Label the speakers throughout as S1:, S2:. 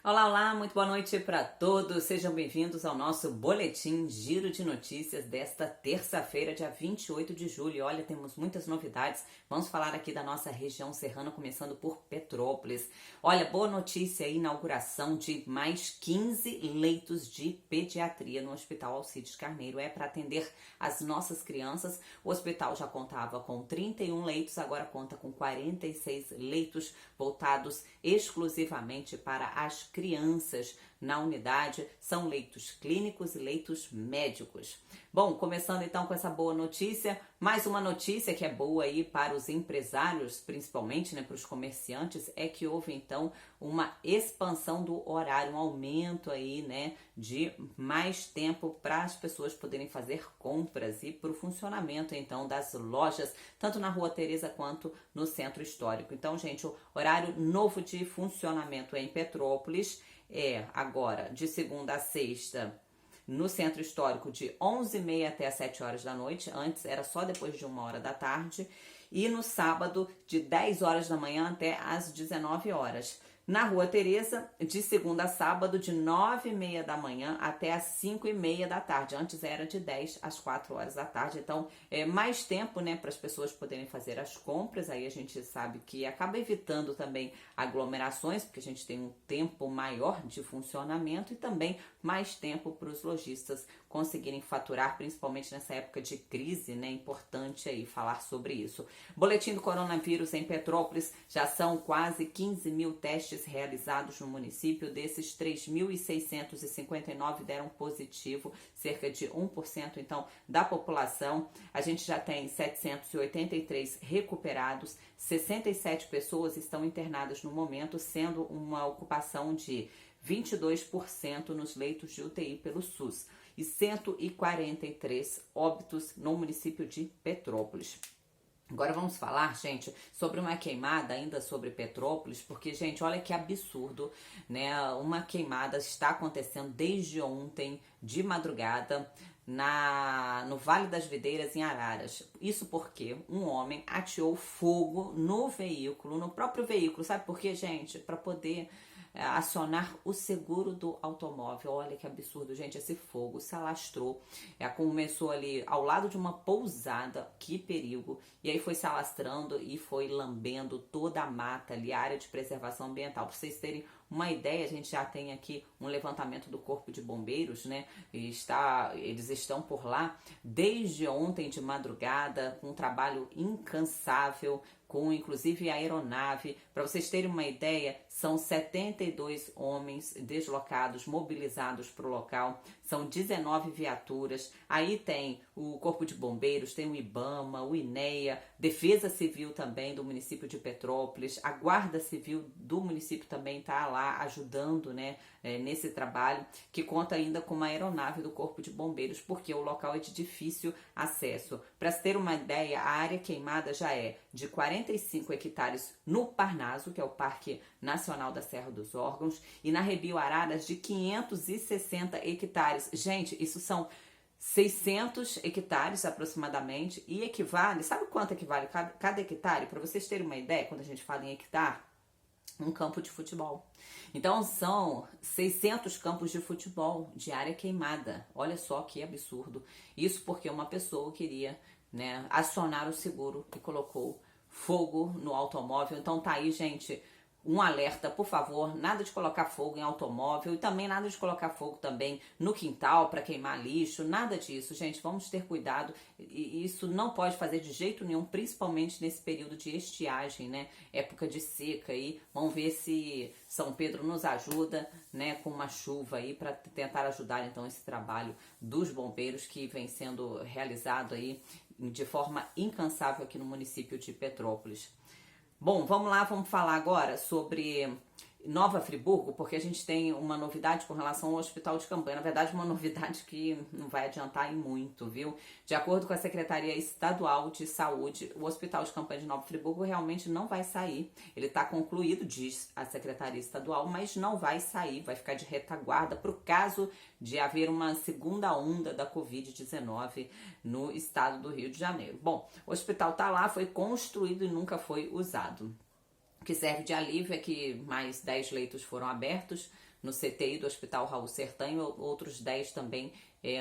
S1: Olá, olá, muito boa noite para todos. Sejam bem-vindos ao nosso boletim Giro de Notícias desta terça-feira, dia 28 de julho. Olha, temos muitas novidades. Vamos falar aqui da nossa região serrana, começando por Petrópolis. Olha, boa notícia, inauguração de mais 15 leitos de pediatria no Hospital Alcides Carneiro. É para atender as nossas crianças. O hospital já contava com 31 leitos, agora conta com 46 leitos voltados exclusivamente para as crianças na unidade. São leitos clínicos e leitos médicos. Bom, começando então com essa boa notícia, mais uma notícia que é boa aí para os empresários, principalmente, né, para os comerciantes, é que houve então uma expansão do horário, um aumento aí, né, de mais tempo para as pessoas poderem fazer compras e para o funcionamento então das lojas, tanto na Rua Teresa quanto no Centro Histórico. Então, gente, o horário novo de funcionamento em Petrópolis é agora de segunda a sexta no Centro Histórico de 11h30 até as 7 horas da noite. Antes era só depois de 1 hora da tarde. E no sábado de 10 horas da manhã até as 19 horas. Na Rua Teresa, de segunda a sábado, de 9h30 da manhã até as 5h30 da tarde. Antes era de 10 às 4 horas da tarde. Então, é mais tempo, né, para as pessoas poderem fazer as compras. Aí a gente sabe que acaba evitando também aglomerações, porque a gente tem um tempo maior de funcionamento e também mais tempo para os lojistas conseguirem faturar, principalmente nessa época de crise, né? Importante aí falar sobre isso. Boletim do coronavírus em Petrópolis, já são quase 15 mil testes realizados no município. Desses, 3.659 deram positivo, cerca de 1% então da população. A gente já tem 783 recuperados, 67 pessoas estão internadas no momento, sendo uma ocupação de 22% nos leitos de UTI pelo SUS e 143 óbitos no município de Petrópolis. Agora vamos falar, gente, sobre uma queimada ainda sobre Petrópolis, porque, gente, olha que absurdo, né? Uma queimada está acontecendo desde ontem, de madrugada, no Vale das Videiras, em Araras. Isso porque um homem ateou fogo no veículo, no próprio veículo. Sabe por quê, gente? Para poder acionar o seguro do automóvel. Olha que absurdo, gente, esse fogo se alastrou, começou ali ao lado de uma pousada, que perigo, e aí foi se alastrando e foi lambendo toda a mata ali, a área de preservação ambiental. Para vocês terem uma ideia, a gente já tem aqui um levantamento do Corpo de Bombeiros, né? Eles estão por lá desde ontem de madrugada, com um trabalho incansável, com inclusive aeronave. Para vocês terem uma ideia, são 72 homens deslocados, mobilizados para o local, são 19 viaturas. Aí tem o Corpo de Bombeiros, tem o IBAMA, o INEA, Defesa Civil também do município de Petrópolis, a Guarda Civil do município também está lá ajudando, né, nesse trabalho, que conta ainda com uma aeronave do Corpo de Bombeiros, porque o local é de difícil acesso. Para se ter uma ideia, a área queimada já é de 45 hectares no Parnaso, que é o Parque Nacional da Serra dos Órgãos, e na Rebio Araras de 560 hectares. Gente, isso são 600 hectares aproximadamente e equivale, sabe quanto equivale cada hectare? Para vocês terem uma ideia, quando a gente fala em hectare, um campo de futebol. Então são 600 campos de futebol de área queimada. Olha só que absurdo. Isso porque uma pessoa queria, né, acionar o seguro e colocou fogo no automóvel. Então tá aí, gente, um alerta, por favor, nada de colocar fogo em automóvel e também nada de colocar fogo também no quintal para queimar lixo, nada disso, gente, vamos ter cuidado, e isso não pode fazer de jeito nenhum, principalmente nesse período de estiagem, né, época de seca aí. Vamos ver se São Pedro nos ajuda, né, com uma chuva aí para tentar ajudar então esse trabalho dos bombeiros que vem sendo realizado aí de forma incansável aqui no município de Petrópolis. Bom, vamos lá, vamos falar agora sobre Nova Friburgo, porque a gente tem uma novidade com relação ao hospital de campanha. Na verdade, uma novidade que não vai adiantar em muito, viu? De acordo com a Secretaria Estadual de Saúde, o hospital de campanha de Nova Friburgo realmente não vai sair. Ele está concluído, diz a Secretaria Estadual, mas não vai sair, vai ficar de retaguarda para o caso de haver uma segunda onda da Covid-19 no estado do Rio de Janeiro. Bom, o hospital está lá, foi construído e nunca foi usado. O que serve de alívio é que mais 10 leitos foram abertos no CTI do Hospital Raul Sertã e outros 10 também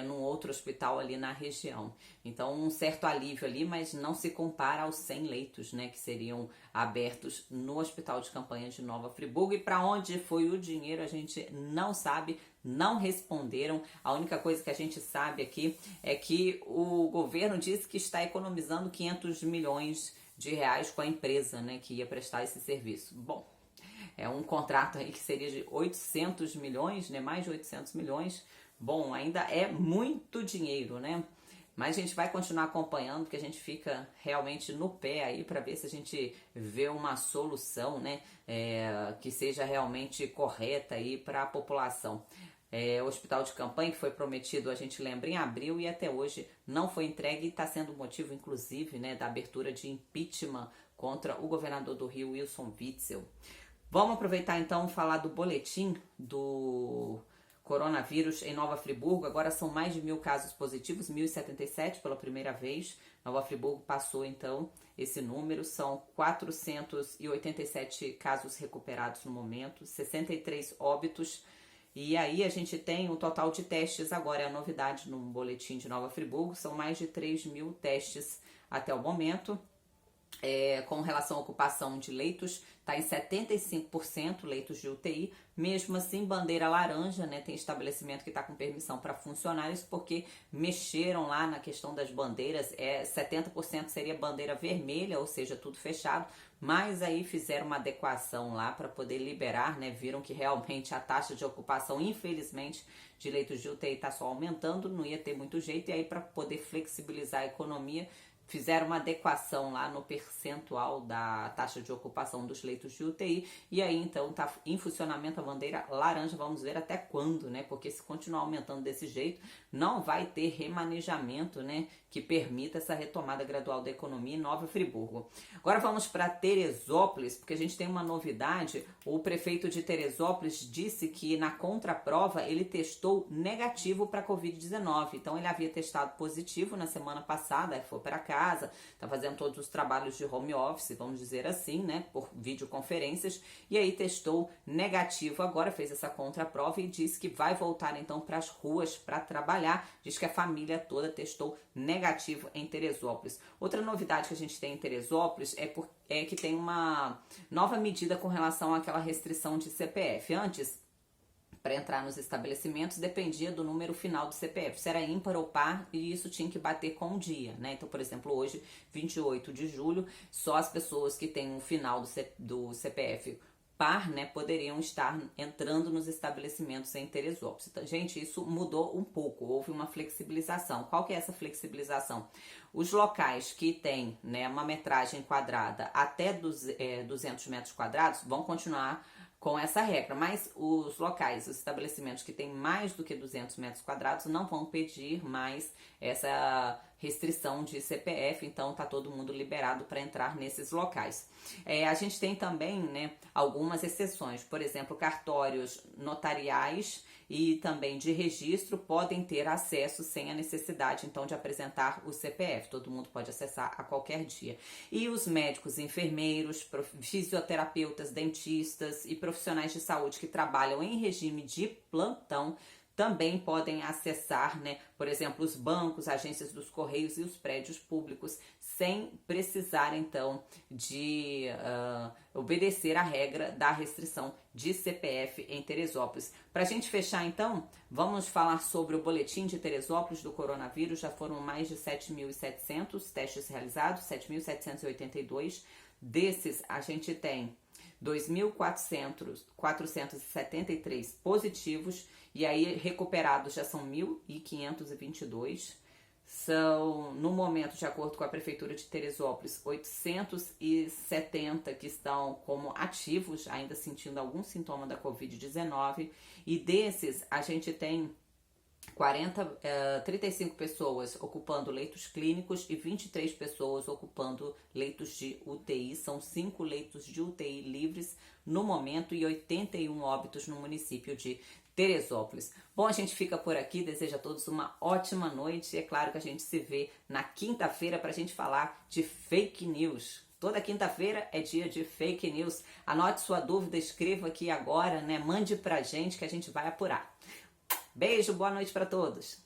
S1: num outro hospital ali na região. Então, um certo alívio ali, mas não se compara aos 100 leitos, né, que seriam abertos no Hospital de Campanha de Nova Friburgo. E para onde foi o dinheiro a gente não sabe, não responderam. A única coisa que a gente sabe aqui é que o governo disse que está economizando 500 milhões de reais com a empresa, né, que ia prestar esse serviço. Bom, é um contrato aí que seria de 800 milhões, né, mais de 800 milhões. Bom, ainda é muito dinheiro, né? Mas a gente vai continuar acompanhando, porque a gente fica realmente no pé aí para ver se a gente vê uma solução, né, que seja realmente correta aí para a população. O hospital de campanha que foi prometido, a gente lembra, em abril e até hoje não foi entregue e está sendo motivo, inclusive, né, da abertura de impeachment contra o governador do Rio, Wilson Witzel. Vamos aproveitar então e falar do boletim do coronavírus em Nova Friburgo. Agora são mais de 1.000 casos positivos, 1.077 pela primeira vez. Nova Friburgo passou então esse número, são 487 casos recuperados no momento, 63 óbitos. E aí a gente tem um total de testes, agora é a novidade no boletim de Nova Friburgo, são mais de 3.000 testes até o momento. Com relação à ocupação de leitos, está em 75% leitos de UTI. Mesmo assim, bandeira laranja, né? Tem estabelecimento que está com permissão para funcionários, porque mexeram lá na questão das bandeiras. 70% seria bandeira vermelha, ou seja, tudo fechado. Mas aí fizeram uma adequação lá para poder liberar, né? Viram que realmente a taxa de ocupação, infelizmente, de leitos de UTI está só aumentando, não ia ter muito jeito. E aí, para poder flexibilizar a economia, fizeram uma adequação lá no percentual da taxa de ocupação dos leitos de UTI, e aí então tá em funcionamento a bandeira laranja. Vamos ver até quando, né? Porque se continuar aumentando desse jeito, não vai ter remanejamento, né, que permita essa retomada gradual da economia em Nova Friburgo. Agora vamos para Teresópolis, porque a gente tem uma novidade. O prefeito de Teresópolis disse que na contraprova ele testou negativo para Covid-19. Então ele havia testado positivo na semana passada, foi para casa, tá fazendo todos os trabalhos de home office, vamos dizer assim, né, por videoconferências, e aí testou negativo agora, fez essa contraprova e disse que vai voltar então para as ruas para trabalhar. Diz que a família toda testou negativo em Teresópolis. Outra novidade que a gente tem em Teresópolis é que tem uma nova medida com relação àquela restrição de CPF. Antes, para entrar nos estabelecimentos, dependia do número final do CPF, se era ímpar ou par, e isso tinha que bater com o dia, né? Então, por exemplo, hoje, 28 de julho, só as pessoas que têm um final do CPF par, né, poderiam estar entrando nos estabelecimentos em Teresópolis. Então, gente, isso mudou um pouco, houve uma flexibilização. Qual que é essa flexibilização? Os locais que têm, né, uma metragem quadrada até 200 metros quadrados vão continuar com essa regra, mas os locais, os estabelecimentos que têm mais do que 200 metros quadrados não vão pedir mais essa restrição de CPF, então tá todo mundo liberado para entrar nesses locais. A gente tem também, né, algumas exceções, por exemplo, cartórios notariais e também de registro podem ter acesso sem a necessidade então de apresentar o CPF, todo mundo pode acessar a qualquer dia. E os médicos, enfermeiros, fisioterapeutas, dentistas e profissionais de saúde que trabalham em regime de plantão também podem acessar, né, por exemplo, os bancos, agências dos Correios e os prédios públicos, sem precisar, então, de obedecer a regra da restrição de CPF em Teresópolis. Para a gente fechar, então, vamos falar sobre o boletim de Teresópolis do coronavírus. Já foram mais de 7.700 testes realizados, 7.782. Desses, a gente tem 2.473 positivos, e aí recuperados já são 1.522. São, no momento, de acordo com a Prefeitura de Teresópolis, 870 que estão como ativos, ainda sentindo algum sintoma da Covid-19, e desses a gente tem 35 pessoas ocupando leitos clínicos e 23 pessoas ocupando leitos de UTI. São 5 leitos de UTI livres no momento e 81 óbitos no município de Teresópolis. Bom, a gente fica por aqui, desejo a todos uma ótima noite e é claro que a gente se vê na quinta-feira para a gente falar de fake news. Toda quinta-feira é dia de fake news. Anote sua dúvida, escreva aqui agora, né? Mande pra gente que a gente vai apurar. Beijo, boa noite para todos.